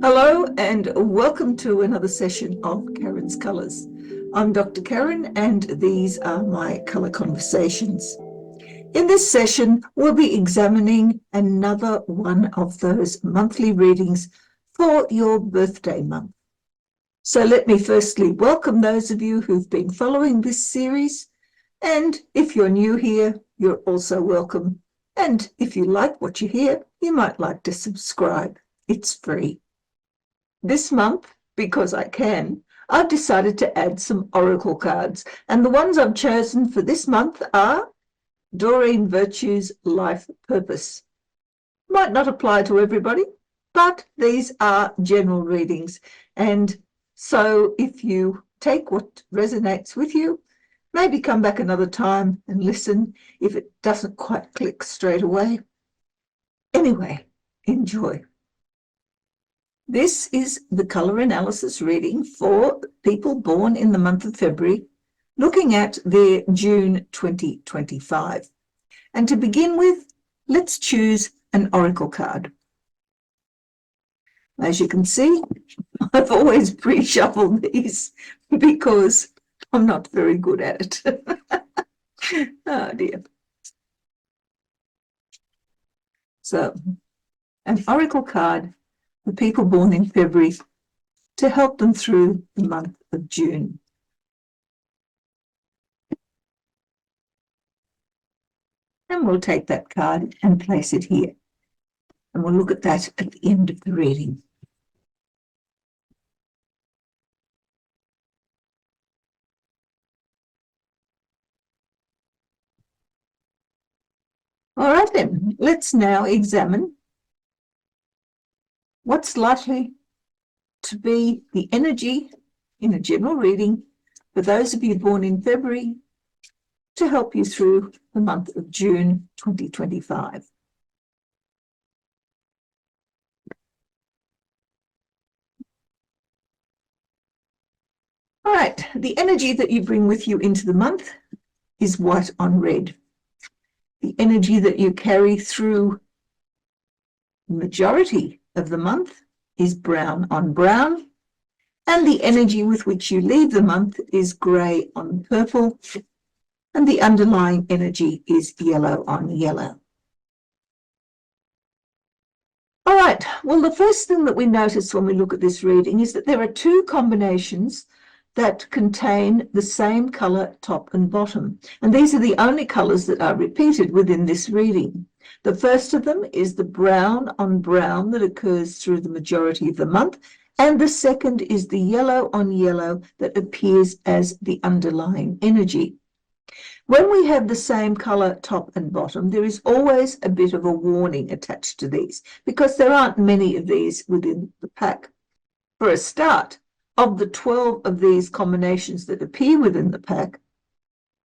Hello and welcome to another session of Karen's Colours. I'm Dr. Karen and these are my colour conversations. In this session, we'll be examining another one of those monthly readings for your birthday month. So let me firstly welcome those of you who've been following this series. And if you're new here, you're also welcome. And if you like what you hear, you might like to subscribe. It's free. This month, because I can, I've decided to add some oracle cards, and the ones I've chosen for this month are Doreen Virtue's Life Purpose. Might not apply to everybody, but these are general readings, and so if you take what resonates with you, maybe come back another time and listen if it doesn't quite click straight away. Anyway, enjoy. This is the colour analysis reading for people born in the month of February, looking at their June 2025. And to begin with, let's choose an oracle card. As you can see, I've always pre-shuffled these because I'm not very good at it. Oh dear. So, an oracle card for people born in February to help them through the month of June. And we'll take that card and place it here. And we'll look at that at the end of the reading. All right then, let's now examine what's likely to be the energy in a general reading for those of you born in February to help you through the month of June 2025. All right, the energy that you bring with you into the month is white on red. The energy that you carry through the majority of the month is brown on brown, and the energy with which you leave the month is grey on purple, and the underlying energy is yellow on yellow. All right, well, the first thing that we notice when we look at this reading is that there are two combinations that contain the same colour top and bottom, and these are the only colours that are repeated within this reading. The first of them is the brown on brown that occurs through the majority of the month, and the second is the yellow on yellow that appears as the underlying energy. When we have the same colour top and bottom, there is always a bit of a warning attached to these because there aren't many of these within the pack. For a start, of the 12 of these combinations that appear within the pack,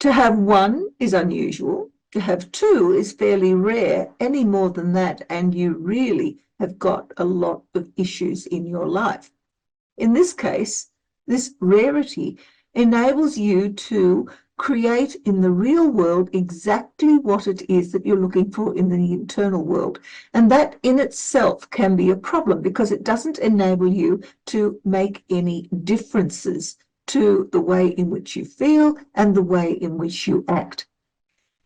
to have one is unusual. To have two is fairly rare. Any more than that, and you really have got a lot of issues in your life. In this case, this rarity enables you to create in the real world exactly what it is that you're looking for in the internal world. And that in itself can be a problem because it doesn't enable you to make any differences to the way in which you feel and the way in which you act.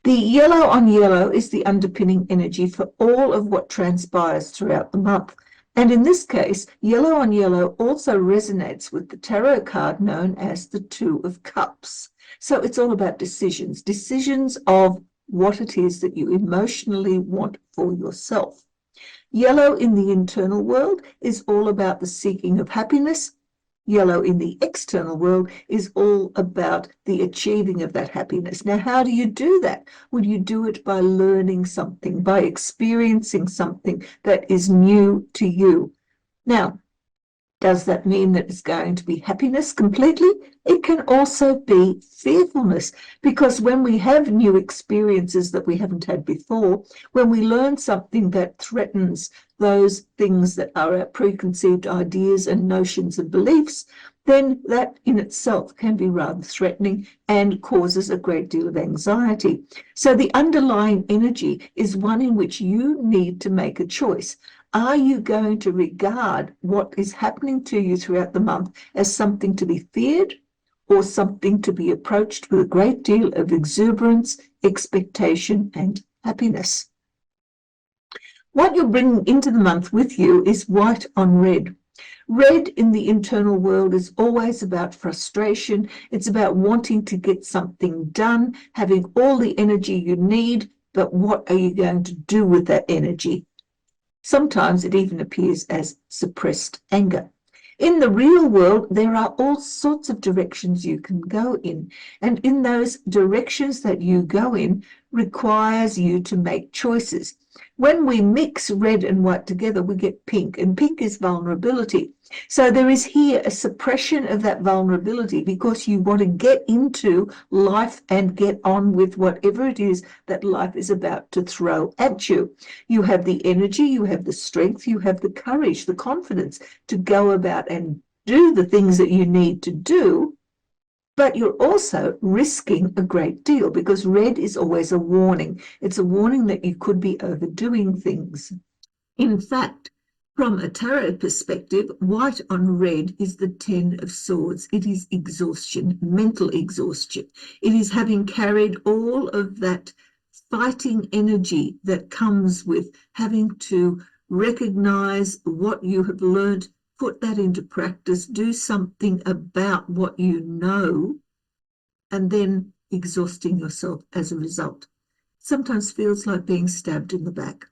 The yellow on yellow is the underpinning energy for all of what transpires throughout the month. And in this case, yellow on yellow also resonates with the tarot card known as the Two of Cups. So it's all about decisions, decisions of what it is that you emotionally want for yourself. Yellow in the internal world is all about the seeking of happiness. Yellow in the external world is all about the achieving of that happiness. Now, how do you do that? Well, you do it by learning something, by experiencing something that is new to you. Now, does that mean that it's going to be happiness completely? It can also be fearfulness, because when we have new experiences that we haven't had before, when we learn something that threatens those things that are our preconceived ideas and notions and beliefs, then that in itself can be rather threatening and causes a great deal of anxiety. So the underlying energy is one in which you need to make a choice. Are you going to regard what is happening to you throughout the month as something to be feared or something to be approached with a great deal of exuberance, expectation, and happiness? What you're bringing into the month with you is white on red. Red in the internal world is always about frustration. It's about wanting to get something done, having all the energy you need, but what are you going to do with that energy? Sometimes it even appears as suppressed anger. In the real world, there are all sorts of directions you can go in, and in those directions that you go in requires you to make choices. When we mix red and white together, we get pink, and pink is vulnerability. So there is here a suppression of that vulnerability because you want to get into life and get on with whatever it is that life is about to throw at you. You have the energy, you have the strength, you have the courage, the confidence to go about and do the things that you need to do, but you're also risking a great deal because red is always a warning. It's a warning that you could be overdoing things. In fact, from a tarot perspective, white on red is the 10 of Swords. It is exhaustion, mental exhaustion. It is having carried all of that fighting energy that comes with having to recognize what you have learned, put that into practice, do something about what you know, and then exhausting yourself as a result. Sometimes feels like being stabbed in the back.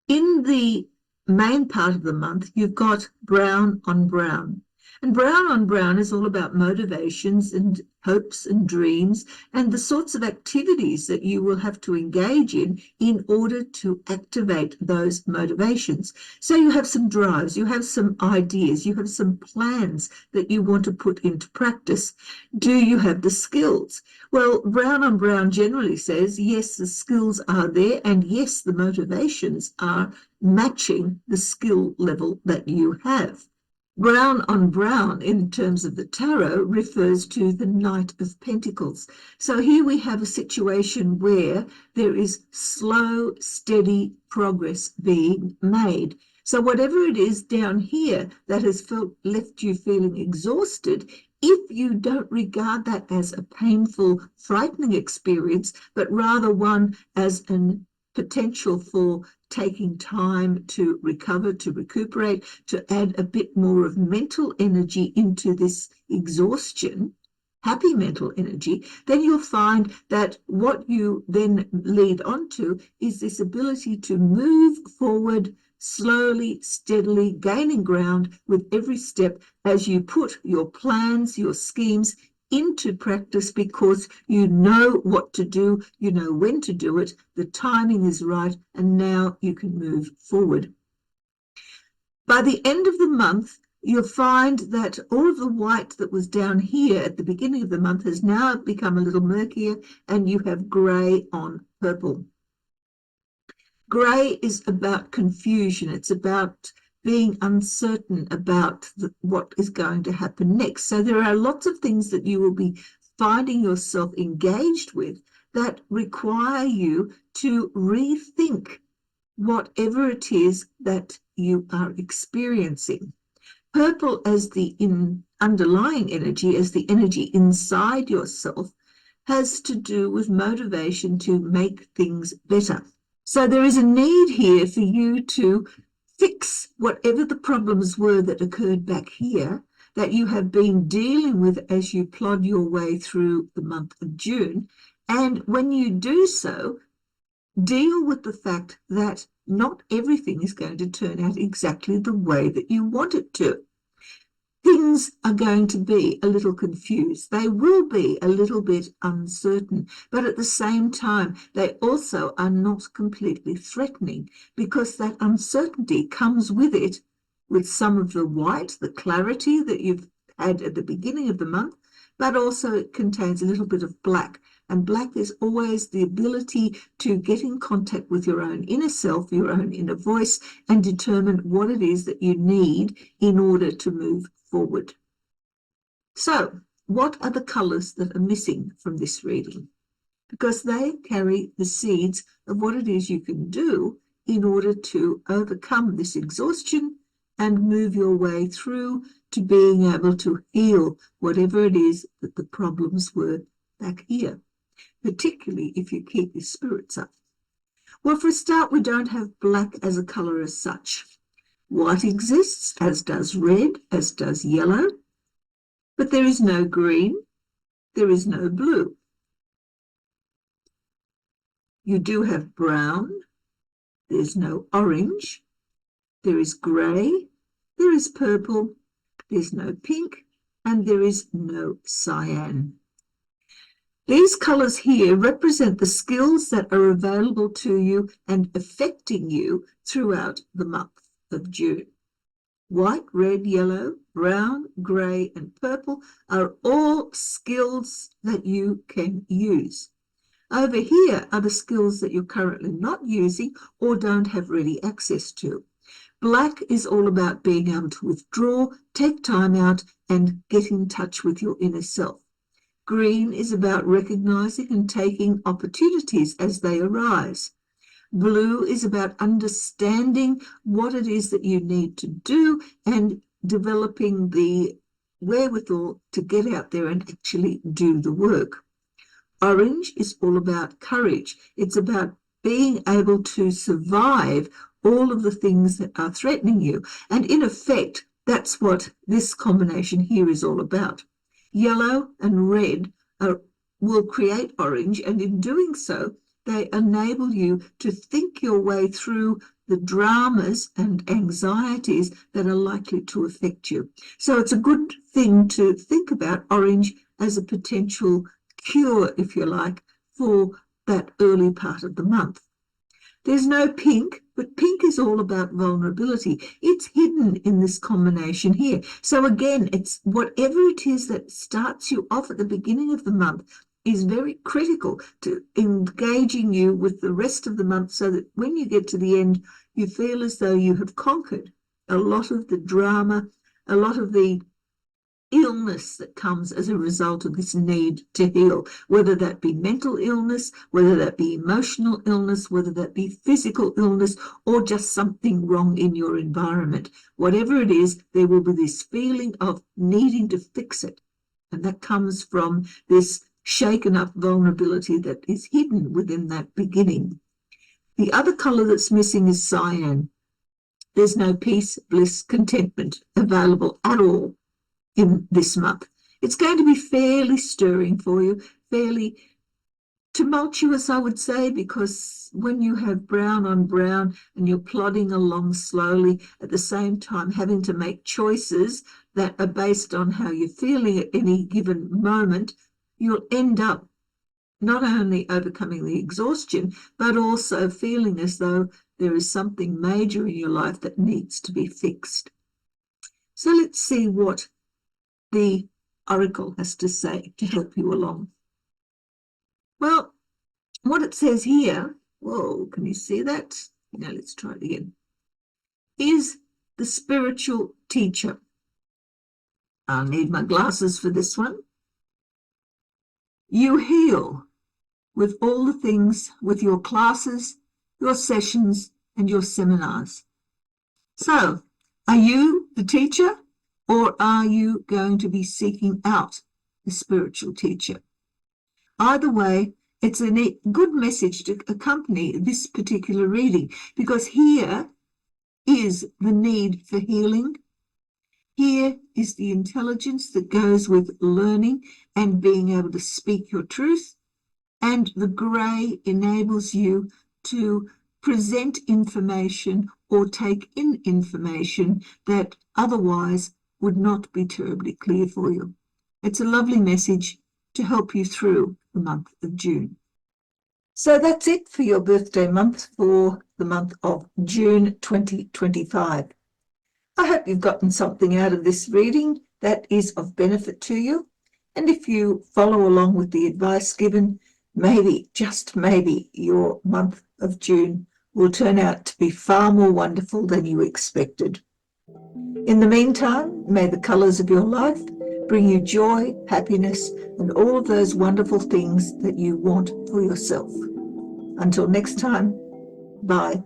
In the main part of the month, you've got brown on brown. And brown on brown is all about motivations and hopes and dreams and the sorts of activities that you will have to engage in order to activate those motivations. So you have some drives, you have some ideas, you have some plans that you want to put into practice. Do you have the skills? Well, brown on brown generally says, yes, the skills are there, and yes, the motivations are matching the skill level that you have. Brown on brown in terms of the tarot refers to the Knight of Pentacles. So here we have a situation where there is slow, steady progress being made. So whatever it is down here that has left you feeling exhausted, if you don't regard that as a painful, frightening experience, but rather one as an potential for taking time to recover, to recuperate, to add a bit more of mental energy into this exhaustion, happy mental energy, then you'll find that what you then lead on to is this ability to move forward slowly, steadily, gaining ground with every step as you put your plans, your schemes into practice because you know what to do, you know when to do it, the timing is right, and now you can move forward. By the end of the month, you'll find that all of the white that was down here at the beginning of the month has now become a little murkier, and you have grey on purple. Grey is about confusion. It's about being uncertain about what is going to happen next. So there are lots of things that you will be finding yourself engaged with that require you to rethink whatever it is that you are experiencing. Purple as the underlying energy, as the energy inside yourself, has to do with motivation to make things better. So there is a need here for you to fix whatever the problems were that occurred back here that you have been dealing with as you plod your way through the month of June. And when you do so, deal with the fact that not everything is going to turn out exactly the way that you want it to. Things are going to be a little confused. They will be a little bit uncertain, but at the same time, they also are not completely threatening because that uncertainty comes with it, with some of the white, the clarity that you've had at the beginning of the month, but also it contains a little bit of black. And black is always the ability to get in contact with your own inner self, your own inner voice, and determine what it is that you need in order to move forward. So, what are the colours that are missing from this reading? Because they carry the seeds of what it is you can do in order to overcome this exhaustion and move your way through to being able to heal whatever it is that the problems were back here, particularly if you keep your spirits up. Well, for a start, we don't have black as a colour as such. White exists, as does red, as does yellow, but there is no green, there is no blue. You do have brown, there's no orange, there is grey, there is purple, there's no pink, and there is no cyan. These colours here represent the skills that are available to you and affecting you throughout the month of June. White, red, yellow, brown, grey, and purple are all skills that you can use. Over here are the skills that you're currently not using or don't have ready access to. Black is all about being able to withdraw, take time out, and get in touch with your inner self. Green is about recognizing and taking opportunities as they arise. Blue is about understanding what it is that you need to do and developing the wherewithal to get out there and actually do the work. Orange is all about courage. It's about being able to survive all of the things that are threatening you. And in effect, that's what this combination here is all about. Yellow and red will create orange, and in doing so, they enable you to think your way through the dramas and anxieties that are likely to affect you. So it's a good thing to think about orange as a potential cure, if you like, for that early part of the month. There's no pink, but pink is all about vulnerability. It's hidden in this combination here. So again, it's whatever it is that starts you off at the beginning of the month is very critical to engaging you with the rest of the month so that when you get to the end, you feel as though you have conquered a lot of the drama, a lot of the illness that comes as a result of this need to heal, whether that be mental illness, whether that be emotional illness, whether that be physical illness, or just something wrong in your environment. Whatever it is, there will be this feeling of needing to fix it. And that comes from this shaken up vulnerability that is hidden within that beginning. The other colour that's missing is cyan. There's no peace, bliss, contentment available at all in this month. It's going to be fairly stirring for you, fairly tumultuous, I would say, because when you have brown on brown and you're plodding along slowly, at the same time having to make choices that are based on how you're feeling at any given moment, you'll end up not only overcoming the exhaustion, but also feeling as though there is something major in your life that needs to be fixed. So let's see what the oracle has to say to help you along. Well, what it says here, whoa, can you see that? Now let's try it again. Is the spiritual teacher. I'll need my glasses for this one. You heal with all the things, with your classes, your sessions, and your seminars. So, are you the teacher? Or are you going to be seeking out the spiritual teacher? Either way, it's a good message to accompany this particular reading, because here is the need for healing. Here is the intelligence that goes with learning and being able to speak your truth. And the grey enables you to present information or take in information that otherwise would not be terribly clear for you. It's a lovely message to help you through the month of June. So that's it for your birthday month for the month of June 2025. I hope you've gotten something out of this reading that is of benefit to you. And if you follow along with the advice given, maybe, just maybe, your month of June will turn out to be far more wonderful than you expected. In the meantime, may the colours of your life bring you joy, happiness, and all of those wonderful things that you want for yourself. Until next time, bye.